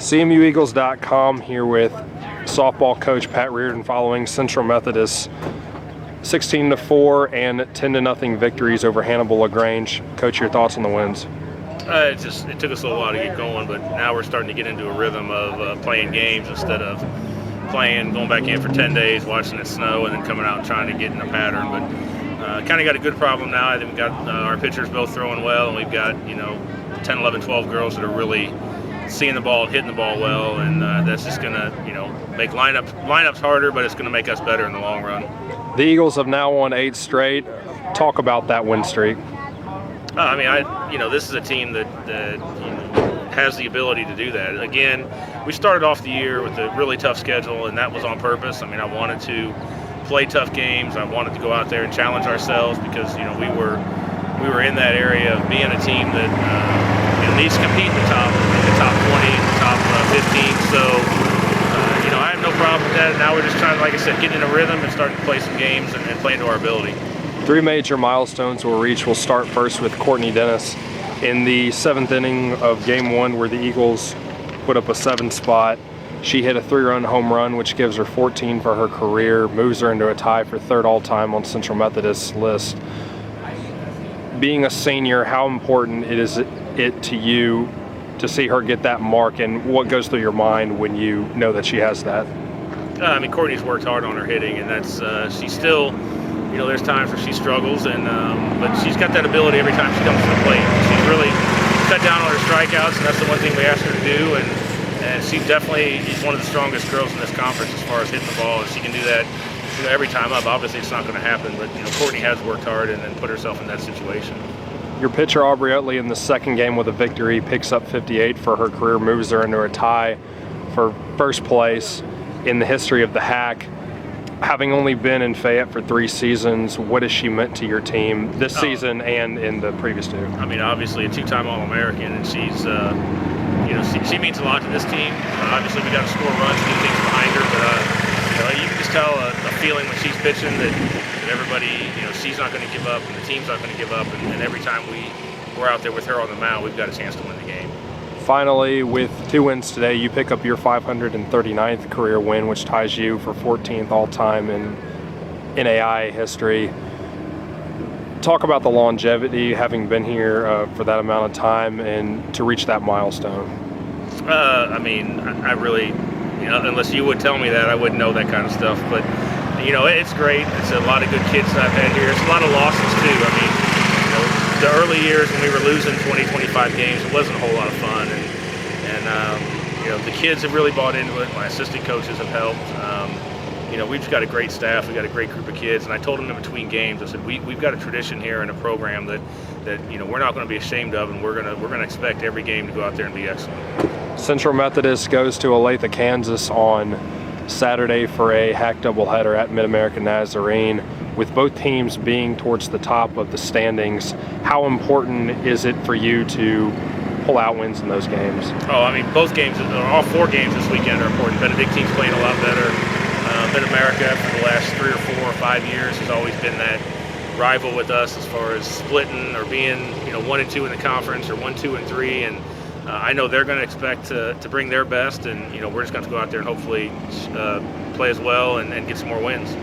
CMUEagles.com here with softball coach Pat Reardon following Central Methodist 16-4 and 10-0 victories over Hannibal LaGrange. Coach, your thoughts on the wins? It took us a little while to get going, but now we're starting to get into a rhythm of playing games instead of going back in for 10 days, watching it snow, and then coming out and trying to get in a pattern. But kind of got a good problem now. I think we've got our pitchers both throwing well, and we've got 10, 11, 12 girls that are really seeing the ball, hitting the ball well, and that's just going to make lineups harder, but it's going to make us better in the long run. The Eagles have now won 8 straight. Talk about that win streak. This is a team that has the ability to do that. Again, we started off the year with a really tough schedule, and that was on purpose. I wanted to play tough games. I wanted to go out there and challenge ourselves because we were in that area of being a team that needs to compete in the top 20, the top 15. So I have no problem with that. Now we're just trying to, like I said, get in a rhythm and start to play some games and play to our ability. 3 major milestones we'll reach. We'll start first with Courtney Dennis in the 7th inning of Game 1, where the Eagles put up a 7 spot. She hit a 3-run home run, which gives her 14 for her career, moves her into a tie for 3rd all-time on Central Methodist's list. Being a senior, how important is it to you to see her get that mark, and what goes through your mind when you know that she has that? Courtney's worked hard on her hitting, and that's she's still, there's times where she struggles, and but she's got that ability every time she comes to the plate. She's really cut down on her strikeouts, and that's the one thing we asked her to do, and she definitely is one of the strongest girls in this conference as far as hitting the ball, and she can do that every time up. Obviously it's not going to happen, but Courtney has worked hard and then put herself in that situation. Your pitcher Aubrey Utley in the 2nd game with a victory picks up 58 for her career, moves her into a tie for 1st place in the history of the Hack. Having only been in Fayette for 3 seasons, what has she meant to your team this season and in the previous 2? Obviously a 2-time All-American, and she's she means a lot to this team. Obviously we got to score runs and do things behind her, but you can just tell a feeling when she's pitching that everybody, she's not going to give up, and the team's not going to give up, and every time we're out there with her on the mound, we've got a chance to win the game. Finally, with 2 wins today, you pick up your 539th career win, which ties you for 14th all-time in NAI history. Talk about the longevity, having been here for that amount of time, and to reach that milestone. I really, unless you would tell me that, I wouldn't know that kind of stuff. But, it's great. It's a lot of good kids that I've had here. It's a lot of losses, too. The early years when we were losing 20, 25 games, it wasn't a whole lot of fun. And the kids have really bought into it. My assistant coaches have helped. We've just got a great staff. We've got a great group of kids. And I told them in between games, I said, we've got a tradition here and a program that we're not going to be ashamed of, and we're going to expect every game to go out there and be excellent. Central Methodist goes to Olathe, Kansas on Saturday for a Hack doubleheader at Mid-American Nazarene. With both teams being towards the top of the standings, how important is it for you to pull out wins in those games? Both games, all 4 games this weekend are important. Benedictine's playing a lot better. Mid-America for the last 3 or 4 or 5 years has always been that rival with us as far as splitting or being 1 and 2 in the conference or 1, 2, and 3, and I know they're going to expect to bring their best, and we're just going to go out there and hopefully play as well and get some more wins.